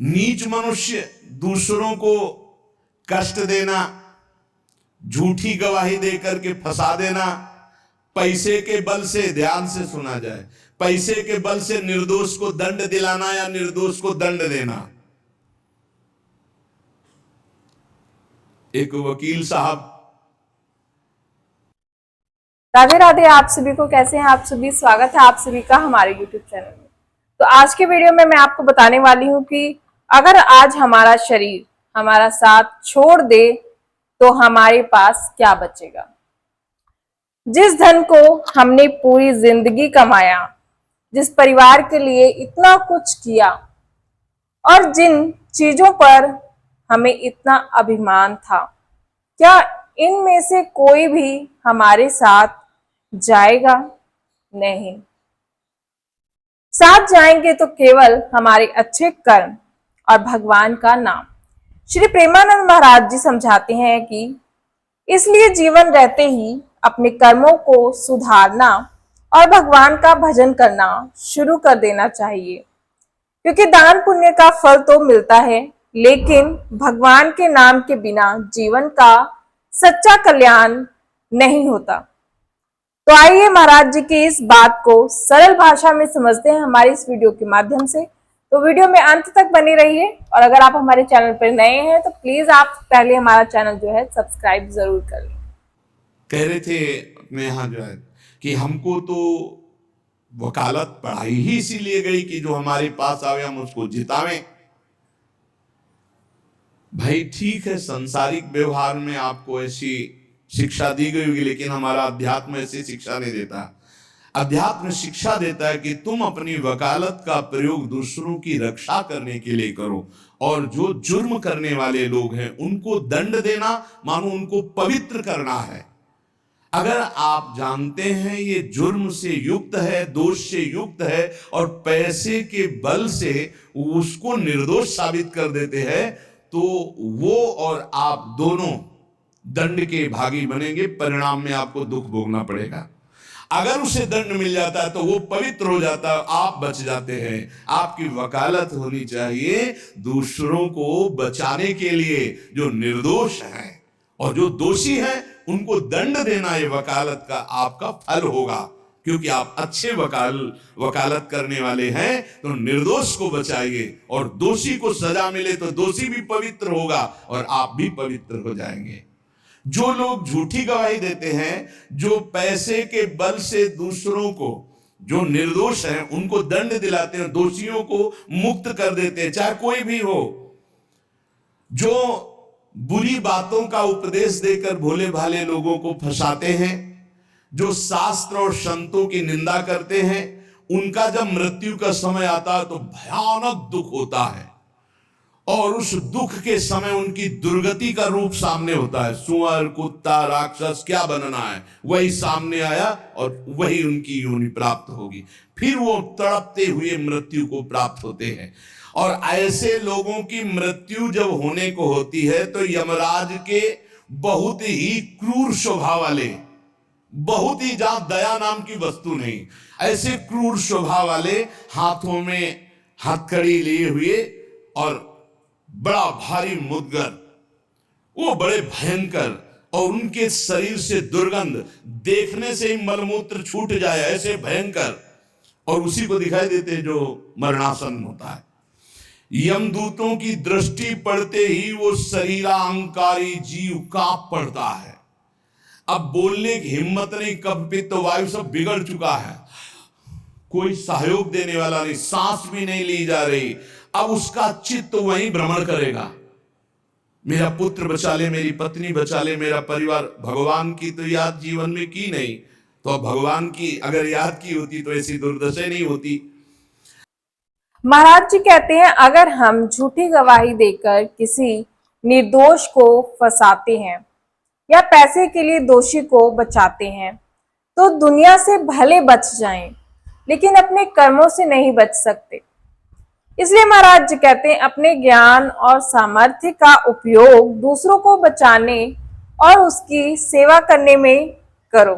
नीच मनुष्य, दूसरों को कष्ट देना, झूठी गवाही देकर के फंसा देना, पैसे के बल से, ध्यान से सुना जाए, पैसे के बल से निर्दोष को दंड दिलाना या निर्दोष को दंड देना। एक वकील साहब। राधे राधे, आप सभी को कैसे हैं आप सभी। स्वागत है आप सभी का हमारे YouTube चैनल में। तो आज के वीडियो में मैं आपको बताने वाली हूँ कि अगर आज हमारा शरीर हमारा साथ छोड़ दे तो हमारे पास क्या बचेगा। जिस धन को हमने पूरी जिंदगी कमाया, जिस परिवार के लिए इतना कुछ किया और जिन चीजों पर हमें इतना अभिमान था, क्या इनमें से कोई भी हमारे साथ जाएगा? नहीं। साथ जाएंगे तो केवल हमारे अच्छे कर्म और भगवान का नाम। श्री प्रेमानंद महाराज जी समझाते हैं कि इसलिए जीवन रहते ही अपने कर्मों को सुधारना और भगवान का भजन करना शुरू कर देना चाहिए, क्योंकि दान पुण्य का फल तो मिलता है, लेकिन भगवान के नाम के बिना जीवन का सच्चा कल्याण नहीं होता। तो आइए महाराज जी की इस बात को सरल भाषा में समझते हैं हमारी इस वीडियो के माध्यम से। तो वीडियो में अंत तक बने रहिए, और अगर आप हमारे चैनल पर नए हैं तो प्लीज आप पहले हमारा चैनल जो है सब्सक्राइब जरूर कर लें। कह रहे थे अपने यहाँ जो है कि हमको तो वकालत पढ़ाई ही इसीलिए गई कि जो हमारे पास आवे हम उसको जितावें। भाई ठीक है, सांसारिक व्यवहार में आपको ऐसी शिक्षा दी गई होगी, लेकिन हमारा अध्यात्म ऐसी शिक्षा नहीं देता। अध्यात्म शिक्षा देता है कि तुम अपनी वकालत का प्रयोग दूसरों की रक्षा करने के लिए करो, और जो जुर्म करने वाले लोग हैं उनको दंड देना मानो उनको पवित्र करना है। अगर आप जानते हैं ये जुर्म से युक्त है, दोष से युक्त है, और पैसे के बल से उसको निर्दोष साबित कर देते हैं, तो वो और आप दोनों दंड के भागी बनेंगे। परिणाम में आपको दुख भोगना पड़ेगा। अगर उसे दंड मिल जाता है तो वो पवित्र हो जाता है, आप बच जाते हैं। आपकी वकालत होनी चाहिए दूसरों को बचाने के लिए, जो निर्दोष हैं, और जो दोषी हैं उनको दंड देना ये वकालत का आपका फल होगा, क्योंकि आप अच्छे वकालत करने वाले हैं। तो निर्दोष को बचाइए, और दोषी को सजा मिले तो दोषी भी पवित्र होगा और आप भी पवित्र हो जाएंगे। जो लोग झूठी गवाही देते हैं, जो पैसे के बल से दूसरों को, जो निर्दोष हैं उनको दंड दिलाते हैं, दोषियों को मुक्त कर देते हैं, चाहे कोई भी हो, जो बुरी बातों का उपदेश देकर भोले भाले लोगों को फंसाते हैं, जो शास्त्र और संतों की निंदा करते हैं, उनका जब मृत्यु का समय आता है तो भयानक दुख होता है, और उस दुख के समय उनकी दुर्गति का रूप सामने होता है। सुअर, कुत्ता, राक्षस क्या बनना है वही सामने आया, और वही उनकी योनि प्राप्त होगी। फिर वो तड़पते हुए मृत्यु को प्राप्त होते हैं। और ऐसे लोगों की मृत्यु जब होने को होती है तो यमराज के बहुत ही क्रूर स्वभाव वाले, बहुत ही, जहां दया नाम की वस्तु नहीं, ऐसे क्रूर स्वभाव वाले हाथों में हथकड़ी लिए हुए और बड़ा भारी मुद्गर, वो बड़े भयंकर, और उनके शरीर से दुर्गंध, देखने से ही मलमूत्र छूट जाए ऐसे भयंकर, और उसी को दिखाई देते जो मरणासन होता है। यमदूतों की दृष्टि पड़ते ही वो शरीरांकारी जीव कांप पड़ता है। अब बोलने की हिम्मत नहीं, कफ पित्त वायु सब बिगड़ चुका है, कोई सहयोग देने वाला नहीं, सांस भी नहीं ली जा रही। अब उसका चित्त वहीं भ्रमण करेगा, मेरा पुत्र बचा ले, मेरी पत्नी बचा ले, मेरा परिवार। भगवान की तो याद जीवन में की नहीं, तो भगवान की अगर याद की होती तो ऐसी दुर्दशा नहीं होती। महाराज जी कहते हैं, अगर हम झूठी गवाही देकर किसी निर्दोष को फंसाते हैं या पैसे के लिए दोषी को बचाते हैं तो दुनिया से भले बच जाएं, लेकिन अपने कर्मों से नहीं बच सकते। इसलिए महाराज जी कहते हैं, अपने ज्ञान और सामर्थ्य का उपयोग दूसरों को बचाने और उसकी सेवा करने में करो।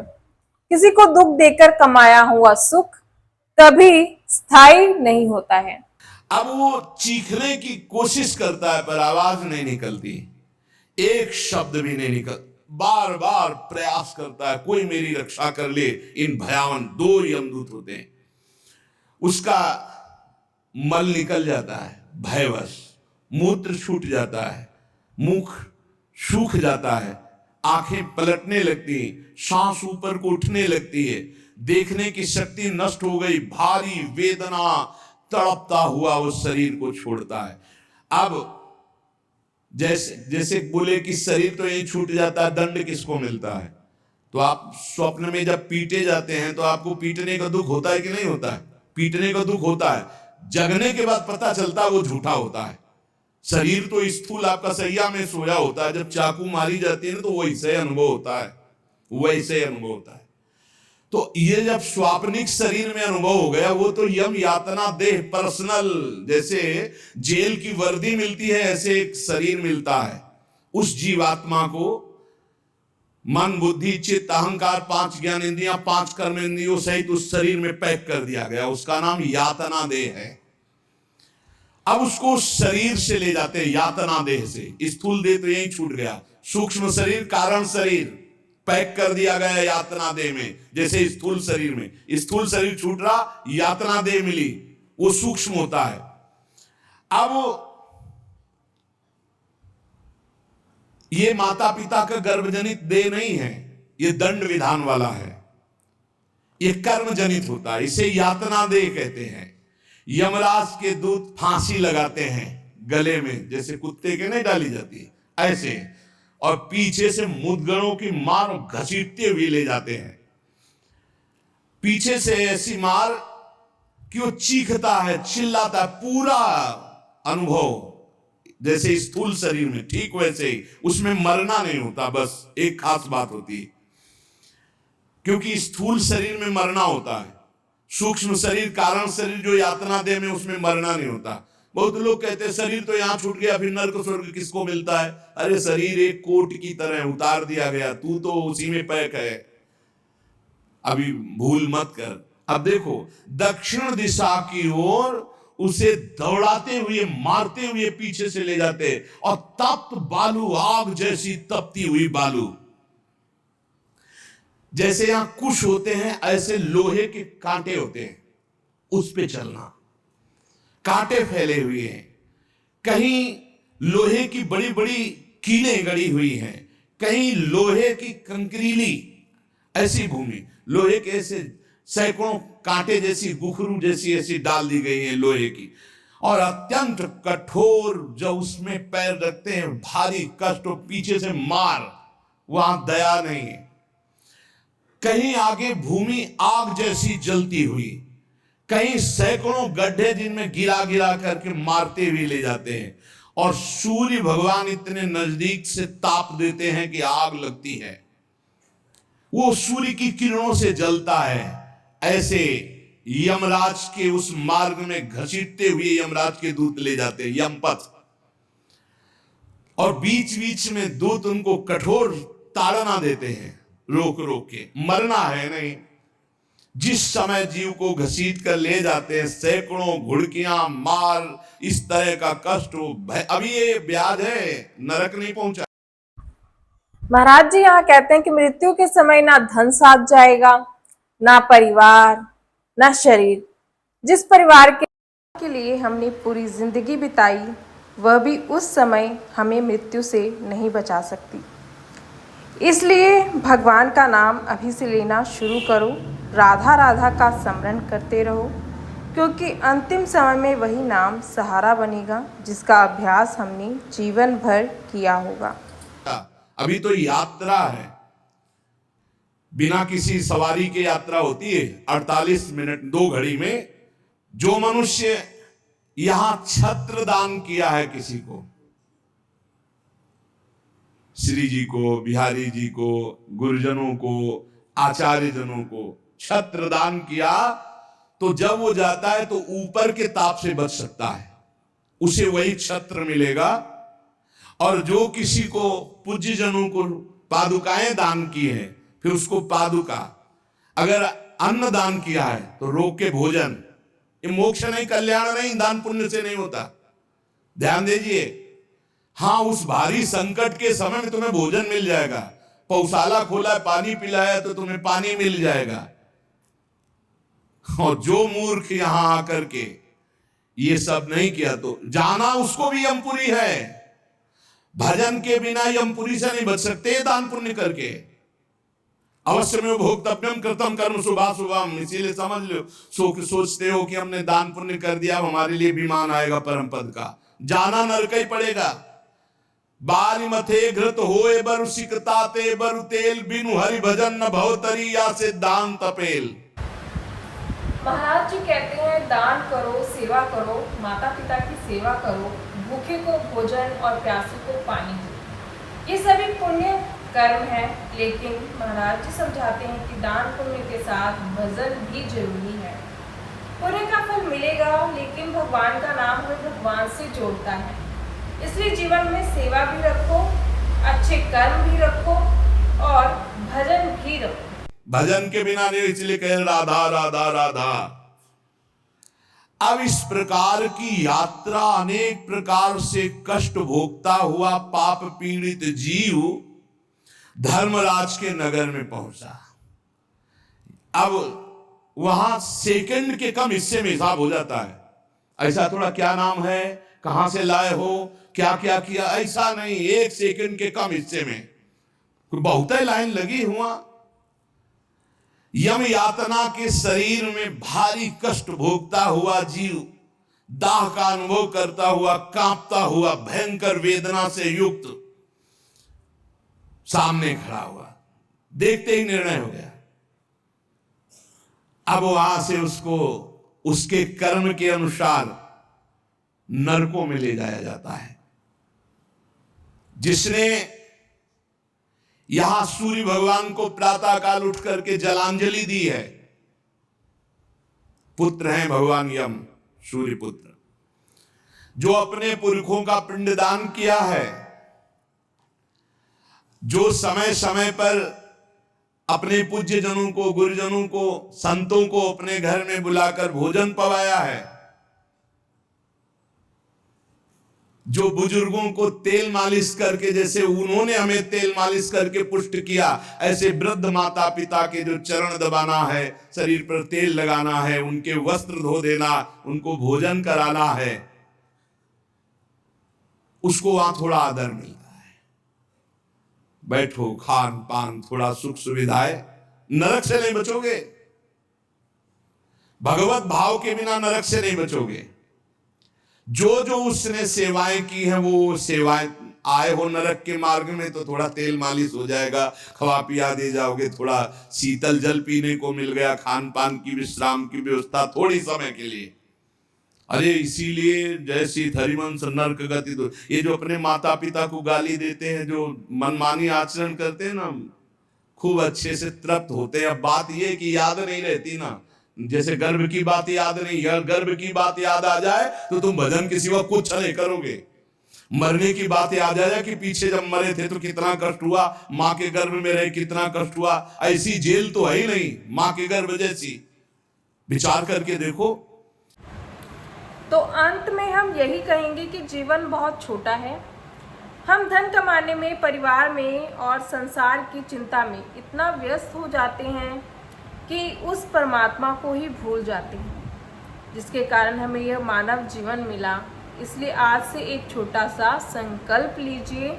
किसी को दुख देकर कमाया हुआ सुख कभी स्थायी नहीं होता है। अब वो चीखने की कोशिश करता है पर आवाज नहीं निकलती, एक शब्द भी नहीं निकल, बार बार प्रयास करता है कोई मेरी रक्षा कर ले। इन भयावन 2 यमदूत होते हैं। उसका मल निकल जाता है भयवश, मूत्र छूट जाता है, मुख सूख जाता है, आंखें पलटने लगती हैं, सांस ऊपर को उठने लगती है, देखने की शक्ति नष्ट हो गई, भारी वेदना तड़पता हुआ उस शरीर को छोड़ता है। अब जैसे जैसे बोले कि शरीर तो यही छूट जाता है, दंड किसको मिलता है? तो आप स्वप्न में जब पीटे जाते हैं तो आपको पीटने का दुख होता है कि नहीं होता है? पीटने का दुख होता है, जगने के बाद पता चलता है वो झूठा होता है। शरीर तो स्थूल आपका सैया में सोया होता है, जब चाकू मारी जाती है ना तो वैसे अनुभव होता है, वैसे अनुभव होता है। तो ये जब स्वाप्निक शरीर में अनुभव हो गया, वो तो यम यातना देह पर्सनल, जैसे जेल की वर्दी मिलती है ऐसे एक शरीर मिलता है। उस जीवात्मा को मन बुद्धि चित्त अहंकार 5 ज्ञान इंद्रियां 5 कर्म इंद्रियों सहित उस शरीर में पैक कर दिया गया, उसका नाम यातना देह है। अब उसको शरीर से ले जाते हैं, यातना देह से। स्थूल देह तो यही छूट गया, सूक्ष्म शरीर कारण शरीर पैक कर दिया गया यातना देह में। जैसे स्थूल शरीर में, स्थूल शरीर छूट रहा, यातना देह मिली, वो सूक्ष्म होता है। अब ये माता पिता का गर्भजनित देह नहीं है, ये दंड विधान वाला है, ये कर्म जनित होता है, इसे यातना देह कहते हैं। यमराज के दूत फांसी लगाते हैं गले में, जैसे कुत्ते के नहीं डाली जाती ऐसे, और पीछे से मुद्गणों की मार घसीटते हुए ले जाते हैं। पीछे से ऐसी मार कि वो चीखता है, चिल्लाता है, पूरा अनुभव जैसे स्थूल शरीर में, ठीक वैसे ही उसमें मरना नहीं होता। बस एक खास बात होती है, क्योंकि स्थूल शरीर में मरना होता है, सूक्ष्म शरीर कारण शरीर जो यातना देह में, उसमें मरना नहीं होता। बहुत लोग कहते हैं शरीर तो यहां छूट गया, फिर नर्क स्वर्ग किसको मिलता है? अरे शरीर एक कोट की तरह उतार दिया गया, तू तो उसी में पैक है, अभी भूल मत कर। अब देखो, दक्षिण दिशा की ओर उसे दौड़ाते हुए मारते हुए पीछे से ले जाते, और तप्त बालू, आग जैसी तपती हुई बालू, जैसे यहां कुश होते हैं ऐसे लोहे के कांटे होते हैं, उस पे चलना, कांटे फैले हुए हैं, कहीं लोहे की बड़ी बड़ी कीलें गड़ी हुई हैं, कहीं लोहे की कंकरीली ऐसी भूमि, लोहे के ऐसे सैकड़ों कांटे जैसी, गुखरू जैसी ऐसी डाल दी गई है लोहे की, और अत्यंत कठोर, जब उसमें पैर रखते हैं भारी कष्ट, और पीछे से मार, वहां दया नहीं है। कहीं आगे भूमि आग जैसी जलती हुई, कहीं सैकड़ों गड्ढे जिनमें गिरा गिरा करके मारते हुए ले जाते हैं, और सूर्य भगवान इतने नजदीक से ताप देते हैं कि आग लगती है, वो सूर्य की किरणों से जलता है। ऐसे यमराज के उस मार्ग में घसीटते हुए यमराज के दूत ले जाते हैं, यमपथ, और बीच बीच में दूत उनको कठोर ताड़ना देते हैं, रोक रोक के, मरना है नहीं। जिस समय जीव को घसीट कर ले जाते हैं, सैकड़ों घुड़कियां मार, इस तरह का कष्ट हो, अभी ये ब्याज है, नरक नहीं पहुंचा। महाराज जी यहाँ कहते हैं कि मृत्यु के समय ना धन साथ जाएगा, ना परिवार, ना शरीर। जिस परिवार के लिए हमने पूरी जिंदगी बिताई, वह भी उस समय हमें मृत्यु से नहीं बचा सकती। इसलिए भगवान का नाम अभी से लेना शुरू करो, राधा राधा का स्मरण करते रहो, क्योंकि अंतिम समय में वही नाम सहारा बनेगा जिसका अभ्यास हमने जीवन भर किया होगा। अभी तो यात्रा है, बिना किसी सवारी के यात्रा होती है 48 मिनट 2 घड़ी में। जो मनुष्य यहां छत्र दान किया है किसी को, श्री जी को, बिहारी जी को, गुरुजनों को, आचार्य जनों को छत्र दान किया, तो जब वो जाता है तो ऊपर के ताप से बच सकता है, उसे वही छत्र मिलेगा। और जो किसी को पूज्य जनों को पादुकाएं दान की है, फिर उसको पादुका, अगर अन्न दान किया है तो रोक के भोजन, ये मोक्ष नहीं, कल्याण नहीं, दान पुण्य से नहीं होता। ध्यान दीजिए। हाँ, उस भारी संकट के समय में तुम्हें भोजन मिल जाएगा, पौशाला खोला है, पानी पिलाया तो तुम्हें पानी मिल जाएगा। और जो मूर्ख यहां आकर के ये सब नहीं किया तो जाना उसको भी यमपुरी है। भजन के बिना यमपुरी से नहीं बच सकते, दान पुण्य करके। अवश्य में भोक्तव्यम कृतम कर्म शुभाशुभम, इसीलिए समझ लो, सोचते हो कि हमने दान पुण्य कर दिया, हमारे लिए विमान आएगा परम पद का। जाना नरक ही पड़ेगा। बारी मथे घृत होए बरु सिकताते बरु तेल, बिनु हरि भजन न भवतरी या से दान तपेल। महाराज जी कहते हैं दान करो, सेवा करो, माता पिता की सेवा करो, भूखे को भोजन और प्यासे को पानी दो। ये सभी पुण्य कर्म है, लेकिन महाराज जी समझाते हैं कि दान पुण्य के साथ भजन भी जरूरी है। पुण्य का फल मिलेगा, लेकिन भगवान का नाम हमें भगवान से जोड़ता है। इसलिए जीवन में सेवा भी रखो, अच्छे कर्म भी रखो और भजन भी रखो। भजन के बिना नहीं, इसलिए कह राधा राधा राधा। अब इस प्रकार की यात्रा अनेक प्रकार से कष्ट भोगता हुआ पाप पीड़ित जीव धर्मराज के नगर में पहुंचा। अब वहां सेकंड के कम हिस्से में हिसाब हो जाता है। ऐसा थोड़ा क्या नाम है, कहां से लाए हो, क्या क्या किया, ऐसा नहीं। एक सेकंड के कम हिस्से में बहुत ही लाइन लगी हुआ। यम यातना के शरीर में भारी कष्ट भोगता हुआ जीव दाह का अनुभव करता हुआ, कांपता हुआ, भयंकर वेदना से युक्त सामने खड़ा हुआ। देखते ही निर्णय हो गया। अब वहां से उसको उसके कर्म के अनुसार नरकों में ले जाया जाता है। जिसने यहां सूर्य भगवान को प्रातः काल उठ करके जलांजलि दी है, पुत्र हैं भगवान यम, सूर्य पुत्र, जो अपने पुरखों का पिंडदान किया है, जो समय समय पर अपने पूज्य जनों को, गुरुजनों को, संतों को अपने घर में बुलाकर भोजन पवाया है, जो बुजुर्गों को तेल मालिश करके, जैसे उन्होंने हमें तेल मालिश करके पुष्ट किया, ऐसे वृद्ध माता पिता के जो चरण दबाना है, शरीर पर तेल लगाना है, उनके वस्त्र धो देना, उनको भोजन कराना है, उसको वहां थोड़ा आदर मिलता है। बैठो, खान पान, थोड़ा सुख सुविधाएं, नरक से नहीं बचोगे। भगवत भाव के बिना नरक से नहीं बचोगे। जो जो उसने सेवाएं की हैं, वो सेवाएं, आए हो नरक के मार्ग में तो थोड़ा तेल मालिश हो जाएगा, खवा पिया दे जाओगे, थोड़ा शीतल जल पीने को मिल गया, खान पान की, विश्राम की व्यवस्था थोड़ी समय के लिए। अरे इसीलिए जैसी हरिवंश नरक गति दो, ये जो अपने माता पिता को गाली देते हैं, जो मनमानी आचरण करते हैं ना, खूब अच्छे से तृप्त होते हैं। अब बात ये कि याद नहीं रहती ना, जैसे गर्भ की बात याद नहीं, गर्भ की बात याद आ जाए तो तुम भजन के सिवा कुछ नहीं करोगे। मरने की बात याद आ जाए कि पीछे जब मरे थे तो कितना कष्ट हुआ, मां के गर्भ में रहे कितना कष्ट हुआ, ऐसी जेल तो है ही नहीं मां के गर्भ जैसी। विचार करके देखो। तो अंत में हम यही कहेंगे कि जीवन बहुत छोटा है। हम धन कमाने में, परिवार में और संसार की चिंता में इतना व्यस्त हो जाते हैं कि उस परमात्मा को ही भूल जाते हैं, जिसके कारण हमें यह मानव जीवन मिला। इसलिए आज से एक छोटा सा संकल्प लीजिए,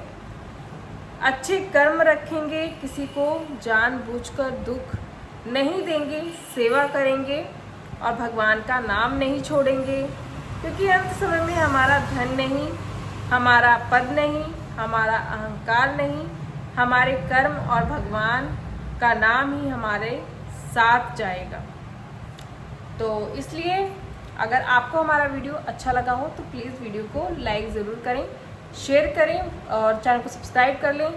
अच्छे कर्म रखेंगे, किसी को जानबूझकर दुख नहीं देंगे, सेवा करेंगे और भगवान का नाम नहीं छोड़ेंगे। क्योंकि अंत समय में हमारा धन नहीं, हमारा पद नहीं, हमारा अहंकार नहीं, हमारे कर्म और भगवान का नाम ही हमारे साथ जाएगा। तो इसलिए अगर आपको हमारा वीडियो अच्छा लगा हो तो प्लीज़ वीडियो को लाइक ज़रूर करें, शेयर करें और चैनल को सब्सक्राइब कर लें।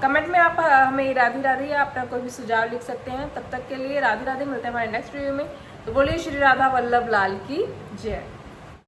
कमेंट में आप हमें राधे राधे या अपना कोई भी सुझाव लिख सकते हैं। तब तक के लिए राधे राधे, मिलते हैं हमारे नेक्स्ट वीडियो में। तो बोलिए श्री राधा वल्लभ लाल की जय।